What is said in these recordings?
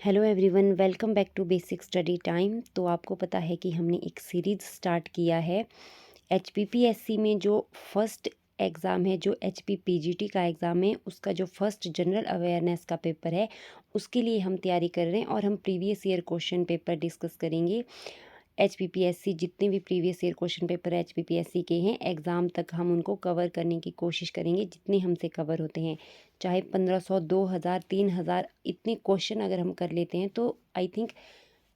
Hello everyone, welcome back to basic study time. तो आपको पता है कि हमने एक सीरीज़ स्टार्ट किया है एचपीपीएससी में। जो फर्स्ट एग्ज़ाम है, जो एचपीपीजीटी का एग्ज़ाम है, उसका जो फर्स्ट जनरल अवेयरनेस का पेपर है, उसके लिए हम तैयारी कर रहे हैं और हम previous year question paper discuss करेंगे। एचपीपीएससी जितने भी previous year question paper HPPSC के हैं, एग्ज़ाम तक हम उनको कवर करने की कोशिश करेंगे जितने हमसे कवर होते हैं। चाहे 1500, 2000, 3000 इतने क्वेश्चन अगर हम कर लेते हैं तो आई थिंक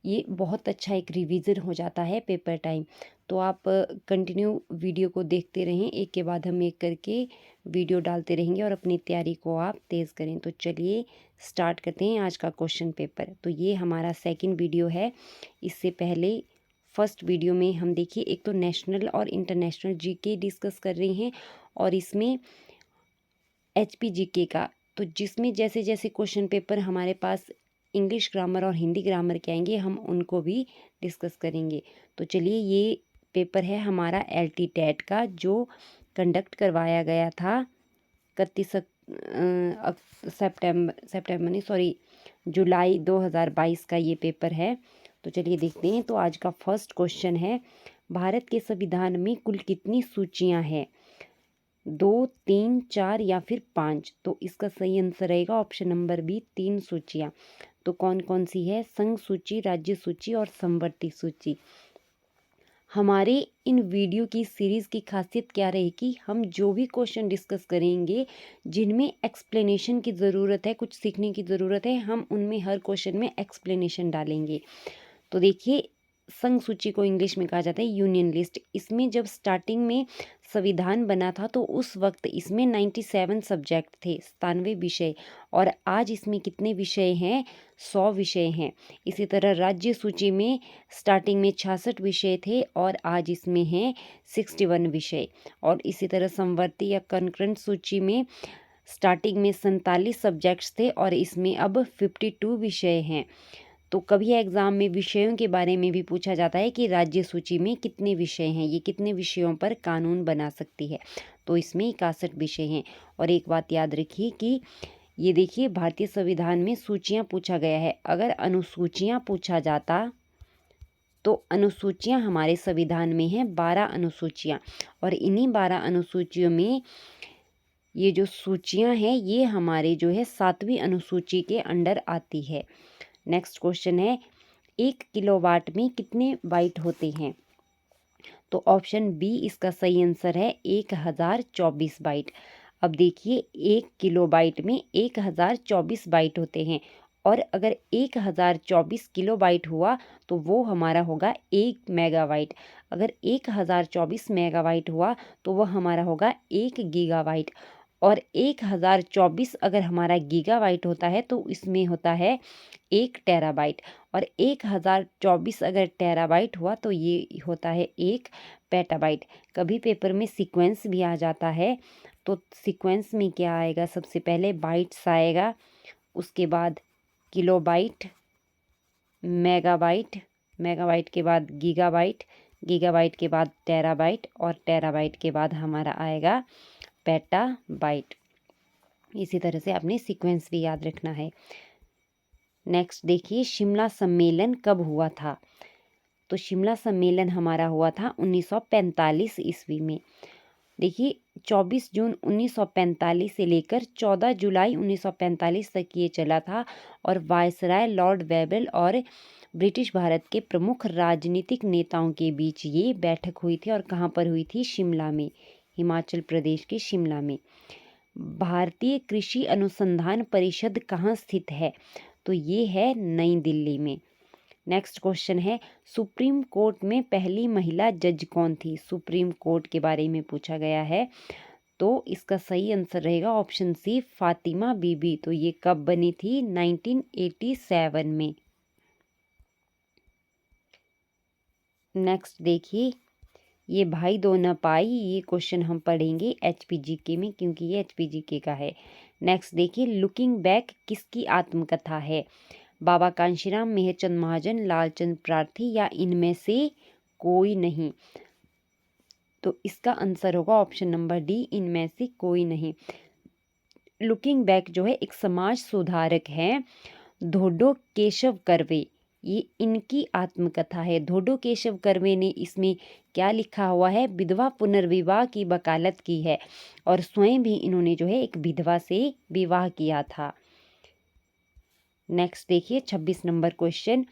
ये बहुत अच्छा एक रिवीजन हो जाता है पेपर टाइम। तो आप कंटिन्यू वीडियो को देखते रहें, एक के बाद हम एक करके वीडियो डालते रहेंगे और अपनी तैयारी को आप तेज़ करें। तो चलिए स्टार्ट करते हैं आज का क्वेश्चन पेपर। तो ये हमारा सेकंड वीडियो है। इससे पहले फर्स्ट वीडियो में हम देखिए, एक तो नेशनल और इंटरनेशनल जीके डिस्कस कर रहे हैं और इसमें एचपी जीके का, तो जिसमें जैसे जैसे क्वेश्चन पेपर हमारे पास इंग्लिश ग्रामर और हिंदी ग्रामर के आएंगे, हम उनको भी डिस्कस करेंगे। तो चलिए, ये पेपर है हमारा एलटी टेट का, जो कंडक्ट करवाया गया था 31 सितंबर नहीं, सॉरी, जुलाई 2022 का ये पेपर है। तो चलिए देखते हैं। तो आज का फर्स्ट क्वेश्चन है, भारत के संविधान में कुल कितनी सूचियां हैं? 2, 3, 4 या फिर 5? तो इसका सही आंसर रहेगा ऑप्शन नंबर बी, 3 सूचियां। तो कौन कौन सी है? संघ सूची, राज्य सूची और समवर्ती सूची। हमारे इन वीडियो की सीरीज़ की खासियत क्या रहेगी, हम जो भी क्वेश्चन डिस्कस करेंगे जिनमें एक्सप्लेनेशन की ज़रूरत है, कुछ सीखने की ज़रूरत है, हम उनमें हर क्वेश्चन में एक्सप्लेनेशन डालेंगे। तो देखिए, संघ सूची को इंग्लिश में कहा जाता है यूनियन लिस्ट। इसमें जब स्टार्टिंग में संविधान बना था तो उस वक्त इसमें 97 सब्जेक्ट थे, 97 विषय, और आज इसमें कितने विषय हैं? 100 विषय हैं। इसी तरह राज्य सूची में स्टार्टिंग में 66 विषय थे और आज इसमें हैं 61 विषय। और इसी तरह समवर्ती या कंकरेंट सूची में स्टार्टिंग में 47 सब्जेक्ट्स थे और इसमें अब 52 विषय हैं। तो कभी एग्ज़ाम में विषयों के बारे में भी पूछा जाता है कि राज्य सूची में कितने विषय हैं, ये कितने विषयों पर कानून बना सकती है। तो इसमें 61 विषय हैं। और एक बात याद रखिए कि ये देखिए, भारतीय संविधान में सूचियां पूछा गया है। अगर अनुसूचियां पूछा जाता तो अनुसूचियां हमारे संविधान में हैं 12 अनुसूचियां, और इन्हीं 12 अनुसूचियों में ये जो सूचियां हैं ये हमारे जो है 7वीं अनुसूची के अंडर आती है। नेक्स्ट क्वेश्चन है, 1 किलोवाट में कितने बाइट होते हैं? तो ऑप्शन बी इसका सही आंसर है 1024 बाइट। अब देखिए, 1 किलोबाइट में 1024 बाइट होते हैं, और अगर 1024 किलोबाइट हुआ तो वो हमारा होगा 1 मेगाबाइट। अगर 1024 मेगाबाइट हुआ तो वह हमारा होगा 1 गीगाबाइट। और 1024 अगर हमारा गीगाबाइट होता है तो इसमें होता है 1 टेराबाइट। और 1024 अगर टेराबाइट हुआ तो ये होता है 1 पेटाबाइट। कभी पेपर में सीक्वेंस भी आ जाता है, तो सीक्वेंस में क्या आएगा? सबसे पहले बाइट्स आएगा, उसके बाद किलोबाइट, मेगाबाइट, मेगाबाइट के बाद गीगाबाइट, गीगाबाइट के बाद टेराबाइट, और टेराबाइट के बाद हमारा आएगा पेटाबाइट। इसी तरह से आपने सीक्वेंस भी याद रखना है। नेक्स्ट देखिए, शिमला सम्मेलन कब हुआ था? तो शिमला सम्मेलन हमारा हुआ था 1945 ईस्वी में। देखिए, 24 जून 1945 से लेकर 14 जुलाई 1945 तक ये चला था, और वायसराय लॉर्ड वेबल और ब्रिटिश भारत के प्रमुख राजनीतिक नेताओं के बीच ये बैठक हुई थी। और कहाँ पर हुई थी? शिमला में, हिमाचल प्रदेश के शिमला में। भारतीय कृषि अनुसंधान परिषद कहाँ स्थित है? तो ये है नई दिल्ली में। नेक्स्ट क्वेश्चन है, सुप्रीम कोर्ट में पहली महिला जज कौन थी? सुप्रीम कोर्ट के बारे में पूछा गया है। तो इसका सही आंसर रहेगा ऑप्शन सी, फातिमा बीबी। तो ये कब बनी थी? 1987 में। नेक्स्ट देखिए, ये भाई दो न पाई, ये क्वेश्चन हम पढ़ेंगे एचपीजीके में, क्योंकि ये एचपीजीके का है। नेक्स्ट देखिए, लुकिंग बैक किसकी आत्मकथा है? बाबा कांशीराम, मेहरचंद महाजन, लालचंद प्रार्थी, या इनमें से कोई नहीं? तो इसका आंसर होगा ऑप्शन नंबर डी, इनमें से कोई नहीं। लुकिंग बैक जो है एक समाज सुधारक है, धोडो केशव कर्वे, ये इनकी आत्मकथा है। धोडो केशव कर्वे ने इसमें क्या लिखा हुआ है, विधवा पुनर्विवाह की वकालत की है और स्वयं भी इन्होंने जो है एक विधवा से विवाह किया था। नेक्स्ट देखिए 26 नंबर क्वेश्चन,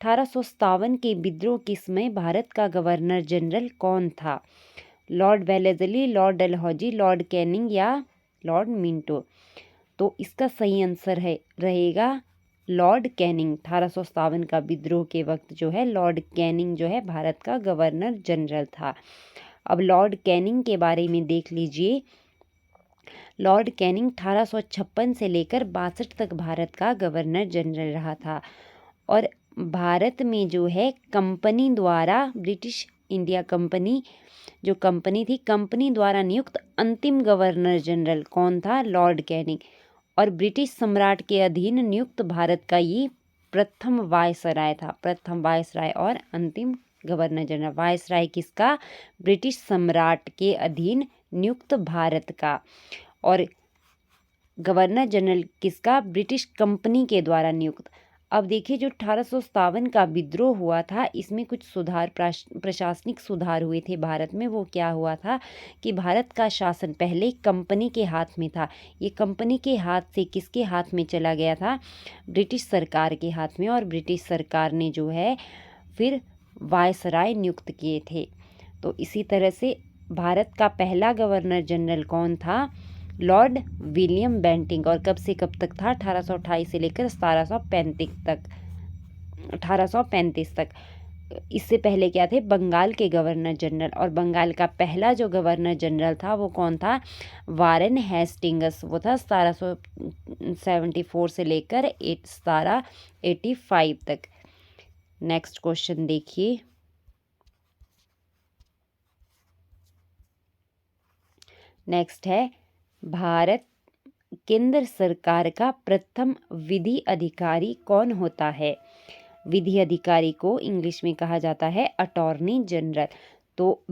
1857 के विद्रोह के समय भारत का गवर्नर जनरल कौन था? Lord Wellesley, Lord Dalhousie, Lord Canning या लॉर्ड मिंटो? तो इसका सही आंसर रहेगा लॉर्ड कैनिंग। 1857 का विद्रोह के वक्त जो है लॉर्ड कैनिंग जो है भारत का गवर्नर जनरल था। अब लॉर्ड कैनिंग के बारे में देख लीजिए। लॉर्ड कैनिंग 1856 से लेकर 62 तक भारत का गवर्नर जनरल रहा था और भारत में जो है कंपनी द्वारा, ब्रिटिश इंडिया कंपनी जो कंपनी थी, कंपनी द्वारा नियुक्त अंतिम गवर्नर जनरल कौन था? Lord Canning. और ब्रिटिश सम्राट के अधीन नियुक्त भारत का ये प्रथम वायसराय था, प्रथम वायसराय और अंतिम गवर्नर जनरल। वायसराय किसका? ब्रिटिश सम्राट के अधीन नियुक्त भारत का। और गवर्नर जनरल किसका? ब्रिटिश कंपनी के द्वारा नियुक्त। अब देखिए जो 1857 का विद्रोह हुआ था, इसमें कुछ सुधार, प्रशासनिक सुधार हुए थे भारत में। वो क्या हुआ था कि भारत का शासन पहले कंपनी के हाथ में था, ये कंपनी के हाथ से किसके हाथ में चला गया था? ब्रिटिश सरकार के हाथ में। और ब्रिटिश सरकार ने जो है फिर वायसराय नियुक्त किए थे। तो इसी तरह से भारत का पहला गवर्नर जनरल कौन था? Lord William Bentinck. और कब से कब तक था? 1828 से लेकर 1835 तक। इससे पहले क्या थे? बंगाल के गवर्नर जनरल। और बंगाल का पहला जो गवर्नर जनरल था वो कौन था? Warren Hastings. वो था 1774 से लेकर 1785 तक। नेक्स्ट क्वेश्चन देखिए। नेक्स्ट है, भारत केंद्र सरकार का प्रथम विधि अधिकारी कौन होता है? विधि अधिकारी को इंग्लिश में कहा जाता है अटॉर्नी जनरल। तो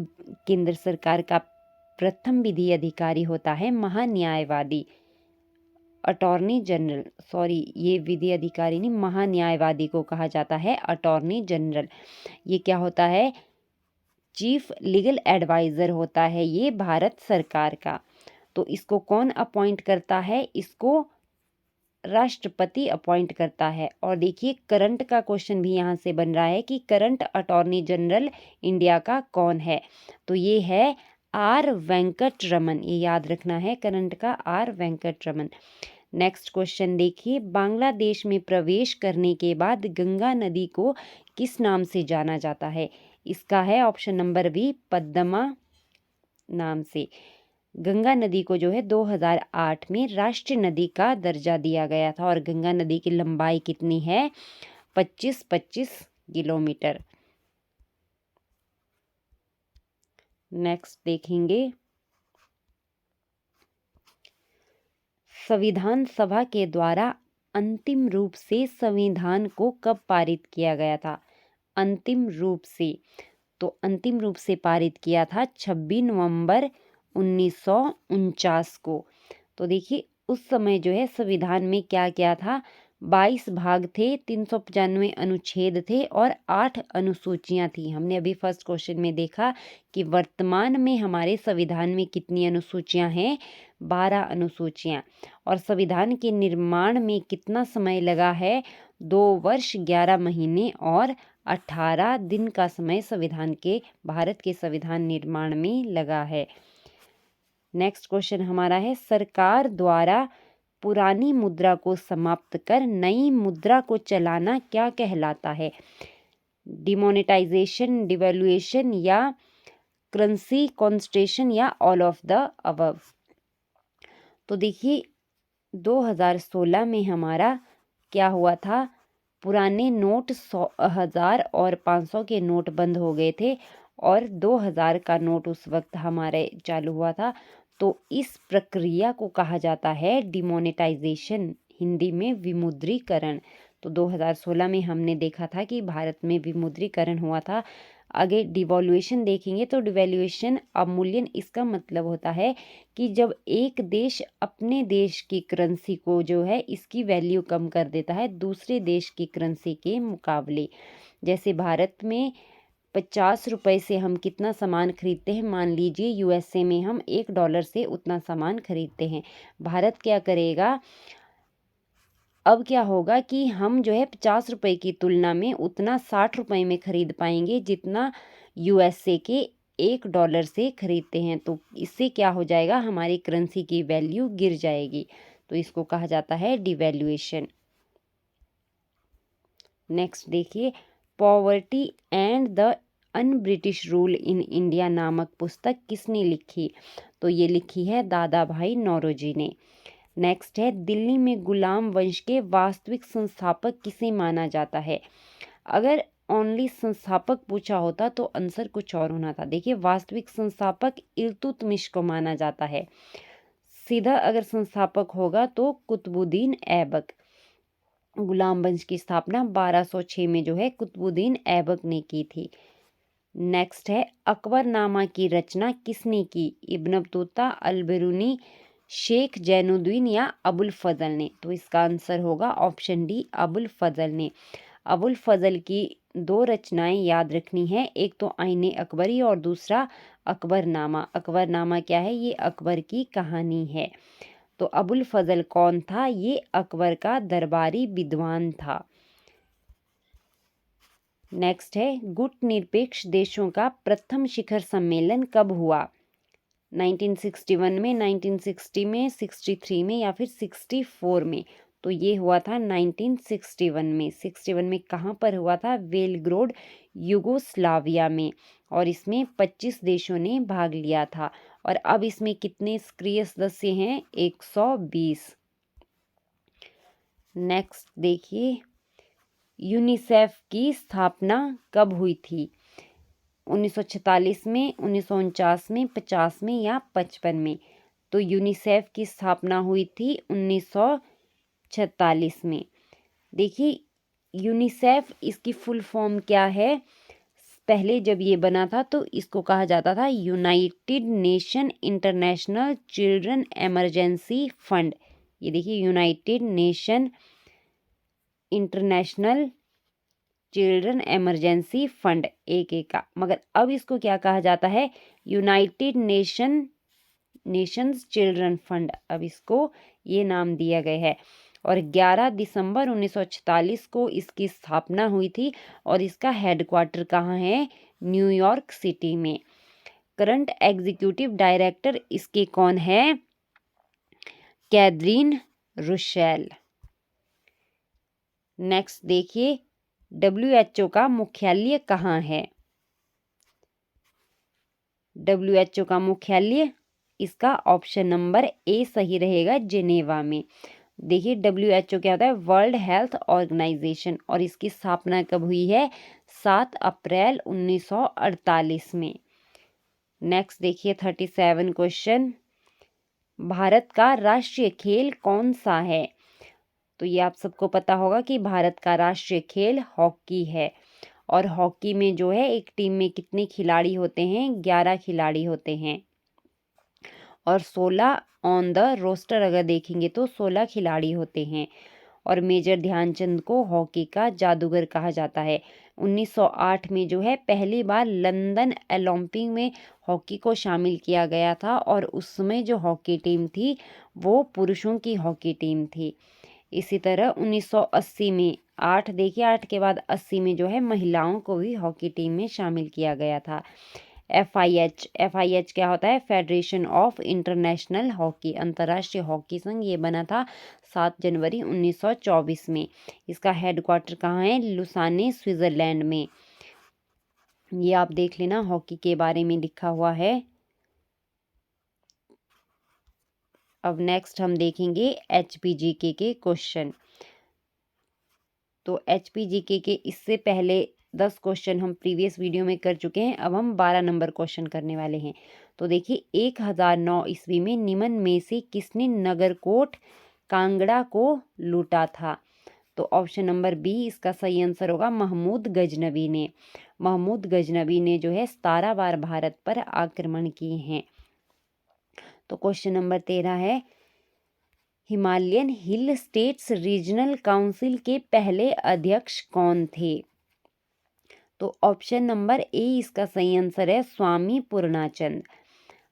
केंद्र सरकार का प्रथम विधि अधिकारी होता है महान्यायवादी। अटॉर्नी जनरल, सॉरी ये विधि अधिकारी नहीं, महान्यायवादी को कहा जाता है अटॉर्नी जनरल। ये क्या होता है? चीफ लीगल एडवाइजर होता है ये भारत सरकार का। तो इसको कौन अपॉइंट करता है? इसको राष्ट्रपति अपॉइंट करता है। और देखिए करंट का क्वेश्चन भी यहाँ से बन रहा है कि करंट अटॉर्नी जनरल इंडिया का कौन है? तो ये है आर वेंकट रमन। ये याद रखना है करंट का, R Venkataraman. Next question देखिए, बांग्लादेश में प्रवेश करने के बाद गंगा नदी को किस नाम से जाना जाता है? इसका है ऑप्शन नंबर बी, पद्मा नाम से। गंगा नदी को जो है 2008 में राष्ट्रीय नदी का दर्जा दिया गया था और गंगा नदी की लंबाई कितनी है? 25 किलोमीटर। नेक्स्ट देखेंगे, संविधान सभा के द्वारा अंतिम रूप से संविधान को कब पारित किया गया था? अंतिम रूप से, तो अंतिम रूप से पारित किया था 26 नवंबर 1949 को। तो देखिए उस समय जो है संविधान में क्या क्या था? 22 भाग थे, 395 अनुच्छेद थे और 8 अनुसूचियां थी। हमने अभी फर्स्ट क्वेश्चन में देखा कि वर्तमान में हमारे संविधान में कितनी अनुसूचियां हैं? 12 अनुसूचियां। और संविधान के निर्माण में कितना समय लगा है? 2 वर्ष 11 महीने और 18 दिन का समय संविधान के, भारत के संविधान निर्माण में लगा है। नेक्स्ट क्वेश्चन हमारा है, सरकार द्वारा पुरानी मुद्रा को समाप्त कर नई मुद्रा को चलाना क्या कहलाता है? डिमोनेटाइजेशन, डिवैल्यूएशन या करेंसी कॉन्स्टेशन या ऑल ऑफ द अबव? तो देखिए 2016 में हमारा क्या हुआ था? पुराने नोट 1000 और 500 के नोट बंद हो गए थे और 2000 का नोट उस वक्त हमारे चालू हुआ था। तो इस प्रक्रिया को कहा जाता है डिमोनेटाइजेशन, हिंदी में विमुद्रीकरण। तो 2016 में हमने देखा था कि भारत में विमुद्रीकरण हुआ था। आगे डिवैल्यूएशन देखेंगे तो डिवैल्यूएशन अवमूल्यन, इसका मतलब होता है कि जब एक देश अपने देश की करेंसी को जो है इसकी वैल्यू कम कर देता है दूसरे देश की करेंसी के मुकाबले। जैसे भारत में 50 रुपए से हम कितना सामान खरीदते हैं, मान लीजिए यूएसए में हम $1 से उतना सामान खरीदते हैं। भारत क्या करेगा, अब क्या होगा कि हम जो है 50 रुपए की तुलना में उतना 60 रुपए में खरीद पाएंगे जितना यूएसए के $1 से खरीदते हैं। तो इससे क्या हो जाएगा, हमारी करेंसी की वैल्यू गिर जाएगी। तो इसको कहा जाता है डिवैल्यूएशन। नेक्स्ट देखिए, poverty and the un British rule in India नामक पुस्तक किसने लिखी? तो ये लिखी है दादा भाई नौरोजी ने। नेक्स्ट है, दिल्ली में गुलाम वंश के वास्तविक संस्थापक किसे माना जाता है? अगर ओनली संस्थापक पूछा होता तो आंसर कुछ और होना था। देखिए, वास्तविक संस्थापक इल्तुतमिश को माना जाता है। सीधा अगर संस्थापक होगा तो कुतुबुद्दीन ऐबक। गुलाम वंश की स्थापना 1206 में जो है कुतुबुद्दीन ऐबक ने की थी। नेक्स्ट है, अकबरनामा की रचना किसने की? इब्न बतूता, अल-बिरूनी, शेख जैनुद्दीन या अबुल फजल ने? तो इसका आंसर होगा ऑप्शन डी, अबुल फजल ने। अबुल फजल की 2 रचनाएं याद रखनी है, एक तो आईने अकबरी और दूसरा अकबरनामा। अकबरनामा क्या है? ये अकबर की कहानी है। तो अबुल फजल कौन था? ये अकबर का दरबारी विद्वान था। नेक्स्ट है, गुटनिरपेक्ष देशों का प्रथम शिखर सम्मेलन कब हुआ? 1961 में, 1960 में, 63 में या फिर 64 में? तो ये हुआ था 1961 में। 61 में कहाँ पर हुआ था? बेलग्रेड, यूगोस्लाविया में। और इसमें 25 देशों ने भाग लिया था। और अब इसमें कितने सक्रिय सदस्य हैं? 120। नेक्स्ट देखिए, यूनिसेफ की स्थापना कब हुई थी? 1946 में, 1949 में, 50 में या 55 में? तो यूनिसेफ की स्थापना हुई थी 1946 में। देखिए, यूनिसेफ इसकी फुल फॉर्म क्या है? पहले जब ये बना था तो इसको कहा जाता था United nation international children emergency fund. ये देखिए, United nation international children emergency fund, एक का। मगर अब इसको क्या कहा जाता है? United Nations children fund. अब इसको ये नाम दिया गया है। और 11 दिसंबर 1946 को इसकी स्थापना हुई थी और इसका हेडक्वार्टर कहाँ है? न्यूयॉर्क सिटी में। करंट एग्जीक्यूटिव डायरेक्टर इसके कौन है? Catherine Rushel. नेक्स्ट देखिए, WHO का मुख्यालय कहाँ है? WHO का मुख्यालय, इसका ऑप्शन नंबर ए सही रहेगा, जिनेवा में। देखिए, WHO क्या होता है? World Health Organization. और इसकी स्थापना कब हुई है? 7 अप्रैल 1948 में। नेक्स्ट देखिए, 37 क्वेश्चन, भारत का राष्ट्रीय खेल कौन सा है? तो ये आप सबको पता होगा कि भारत का राष्ट्रीय खेल हॉकी है। और हॉकी में जो है एक टीम में कितने खिलाड़ी होते हैं? 11 खिलाड़ी होते हैं। और 16 ऑन द रोस्टर अगर देखेंगे तो 16 खिलाड़ी होते हैं। और मेजर ध्यानचंद को हॉकी का जादूगर कहा जाता है। 1908 में जो है पहली बार लंदन ओलंपिक में हॉकी को शामिल किया गया था। और उस समय जो हॉकी टीम थी वो पुरुषों की हॉकी टीम थी। इसी तरह 1980 में 8 देखिए, 8 के बाद 80 में जो है महिलाओं को भी हॉकी टीम में शामिल किया गया था। FIH क्या होता है? फेडरेशन ऑफ इंटरनेशनल हॉकी, अंतर्राष्ट्रीय हॉकी संघ। ये बना था 7 जनवरी 1924 में। इसका हेडक्वार्टर कहाँ है? लुसाने, स्विट्जरलैंड में। ये आप देख लेना, हॉकी के बारे में लिखा हुआ है। अब नेक्स्ट हम देखेंगे HPGK के क्वेश्चन। तो HPGK के इससे पहले 10 क्वेश्चन हम प्रीवियस वीडियो में कर चुके हैं। अब हम 12 नंबर क्वेश्चन करने वाले हैं। तो देखिए, 1009 ईस्वी में निम्न में से किसने नगरकोट कांगड़ा को लूटा था? तो ऑप्शन नंबर बी इसका सही आंसर होगा, महमूद गजनवी ने। महमूद गजनबी ने जो है 17 बार भारत पर आक्रमण किए हैं। तो क्वेश्चन नंबर 13 है, हिमालयन हिल स्टेट्स रीजनल काउंसिल के पहले अध्यक्ष कौन थे? तो ऑप्शन नंबर ए इसका सही आंसर है स्वामी पूर्णाचंद।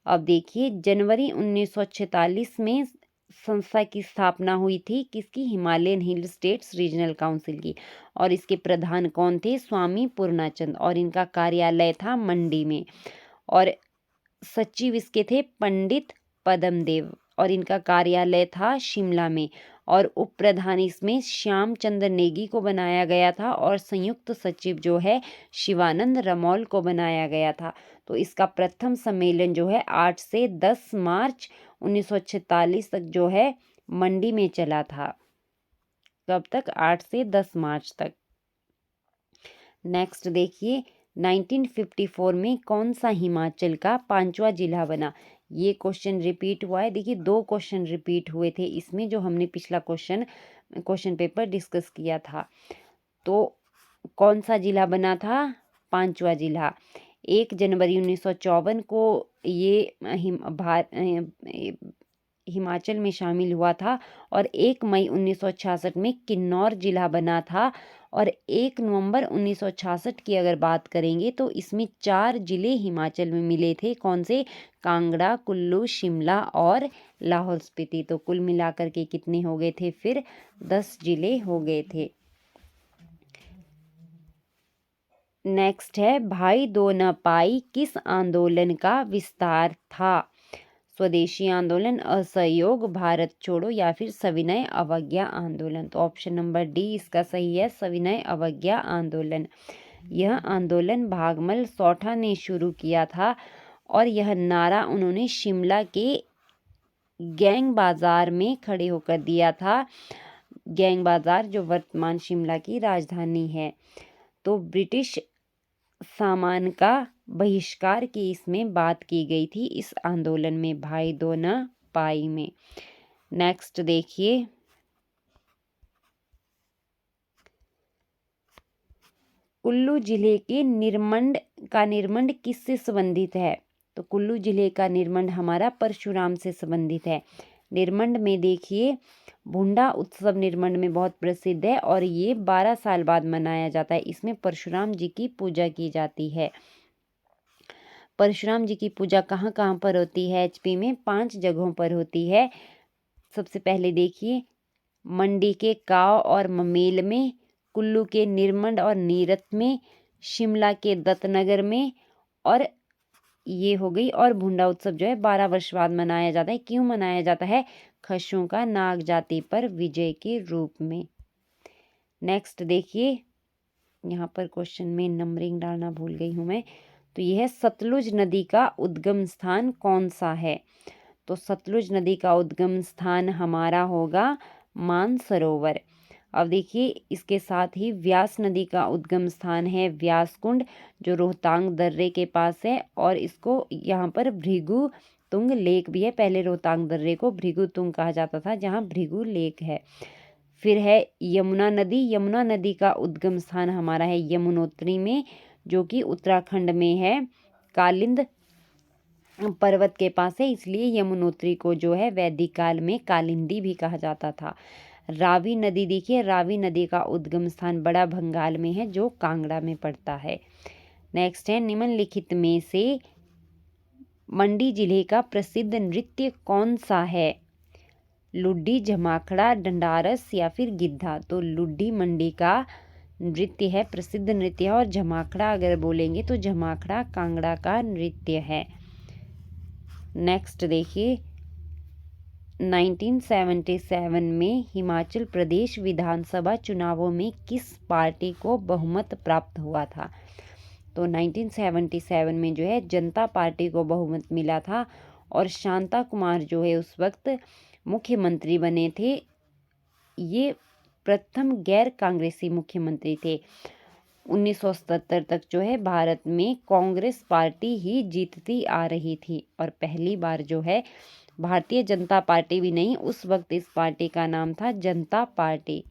अब देखिए, जनवरी 1946 में संस्था की स्थापना हुई थी, किसकी? हिमालयन हिल स्टेट्स रीजनल काउंसिल की, और इसके प्रधान कौन थे? स्वामी पूर्णाचंद, और इनका कार्यालय था मंडी में, और सचिव इसके थे पंडित पद्मदेव, और इनका कार्यालय था शिमला में, और उप प्रधान इसमें श्याम चंद्र नेगी को बनाया गया था, और संयुक्त सचिव जो है शिवानंद रमौल को बनाया गया था। तो इसका प्रथम सम्मेलन जो है 8 से 10 मार्च 1946 तक जो है मंडी में चला था। कब तक? 8 से 10 मार्च तक। नेक्स्ट देखिए, 1954 में कौन सा हिमाचल का 5वां जिला बना? ये क्वेश्चन रिपीट हुआ है। देखिए, 2 क्वेश्चन रिपीट हुए थे इसमें, जो हमने पिछला क्वेश्चन पेपर डिस्कस किया था। तो कौन सा जिला बना था? 5वां जिला। 1 जनवरी 1954 को ये हिमाचल में शामिल हुआ था, और 1 मई 1966 में किन्नौर जिला बना था, और 1 नवंबर 1966 की अगर बात करेंगे तो इसमें 4 जिले हिमाचल में मिले थे। कौन से? कांगड़ा, कुल्लू, शिमला और लाहौल स्पीति। तो कुल मिलाकर के कितने हो गए थे? फिर 10 जिले हो गए थे। नेक्स्ट है, भाई दो न पाई किस आंदोलन का विस्तार था? स्वदेशी आंदोलन, असहयोग, भारत छोड़ो, या फिर सविनय अवज्ञा आंदोलन। तो ऑप्शन नंबर डी इसका सही है, सविनय अवज्ञा आंदोलन। यह आंदोलन भागमल सौठा ने शुरू किया था, और यह नारा उन्होंने शिमला के गैंग बाजार में खड़े होकर दिया था। गैंग बाजार जो वर्तमान शिमला की राजधानी है। तो ब्रिटिश सामान का बहिष्कार की इसमें बात की गई थी, इस आंदोलन में, भाई दो न पाई में। नेक्स्ट देखिए, कुल्लू जिले के निर्मंड किससे संबंधित है? तो कुल्लू जिले का निर्मंड हमारा परशुराम से संबंधित है। निर्मंड में देखिए, भुंडा उत्सव निर्मंड में बहुत प्रसिद्ध है, और ये 12 साल बाद मनाया जाता है। इसमें परशुराम जी की पूजा की जाती है। परशुराम जी की पूजा कहाँ कहाँ पर होती है? एचपी में 5 जगहों पर होती है। सबसे पहले देखिए, मंडी के काव और ममेल में, कुल्लू के निर्मंड और नीरत में, शिमला के दत्तनगर में, और ये हो गई। और भुंडा उत्सव जो है 12 वर्ष बाद मनाया जाता है। क्यों मनाया जाता है? खसों का नाग जाति पर विजय के रूप में। नेक्स्ट देखिए, यहाँ पर क्वेश्चन में नंबरिंग डालना भूल गई हूँ मैं। तो यह है, सतलुज नदी का उद्गम स्थान कौन सा है? तो सतलुज नदी का उद्गम स्थान हमारा होगा मानसरोवर। अब देखिए, इसके साथ ही व्यास नदी का उद्गम स्थान है व्यास कुंड, जो रोहतांग दर्रे के पास है, और इसको यहाँ पर भृगु तुंग लेक भी है। पहले रोहतांग दर्रे को भृगु तुंग कहा जाता था, जहाँ भृगु लेक है। फिर है यमुना नदी। यमुना नदी का उद्गम स्थान हमारा है यमुनोत्री में, जो कि उत्तराखंड में है, कालिंद पर्वत के पास है, इसलिए यमुनोत्री को जो है वैदिक काल में कालिंदी भी कहा जाता था। रावी नदी देखिए, रावी नदी का उद्गम स्थान बड़ा भंगाल में है, जो कांगड़ा में पड़ता है। नेक्स्ट है, निम्नलिखित में से मंडी जिले का प्रसिद्ध नृत्य कौन सा है? लुड्डी, झमाखड़ा, डंडारस, या फिर गिद्धा। तो लुड्डी मंडी का नृत्य है, प्रसिद्ध नृत्य है, और झमाखड़ा अगर बोलेंगे तो झमाखड़ा कांगड़ा का नृत्य है। नेक्स्ट देखिए, 1977 में हिमाचल प्रदेश विधानसभा चुनावों में किस पार्टी को बहुमत प्राप्त हुआ था? तो 1977 में जो है जनता पार्टी को बहुमत मिला था, और शांता कुमार जो है उस वक्त मुख्यमंत्री बने थे। ये प्रथम गैर कांग्रेसी मुख्यमंत्री थे। 1977 तक जो है भारत में कांग्रेस पार्टी ही जीतती आ रही थी, और पहली बार जो है भारतीय जनता पार्टी भी नहीं, उस वक्त इस पार्टी का नाम था जनता पार्टी।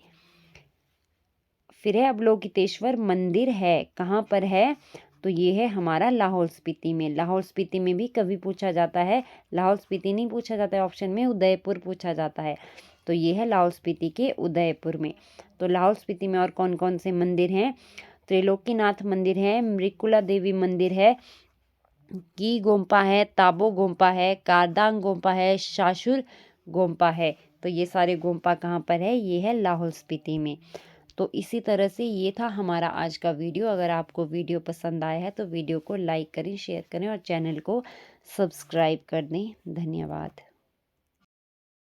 फिर है अवलोकितेश्वर मंदिर है, कहाँ पर है? तो ये है हमारा लाहौल स्पीति में। लाहौल स्पीति में भी कभी पूछा जाता है, लाहौल स्पीति नहीं पूछा जाता है ऑप्शन में, उदयपुर पूछा जाता है। तो ये है लाहौल स्पीति के उदयपुर में। तो लाहौल स्पीति में और कौन कौन से मंदिर हैं? त्रिलोकीनाथ मंदिर है, मृकुला देवी मंदिर है, की गोम्पा है, ताबो गोम्पा है, कारदांग गोम्पा है, शाशुर गोम्पा है। तो ये सारे गोम्पा कहाँ पर है? ये है लाहौल स्पीति में। तो इसी तरह से ये था हमारा आज का वीडियो। अगर आपको वीडियो पसंद आया है तो वीडियो को लाइक करें, शेयर करें और चैनल को सब्सक्राइब कर दें। धन्यवाद।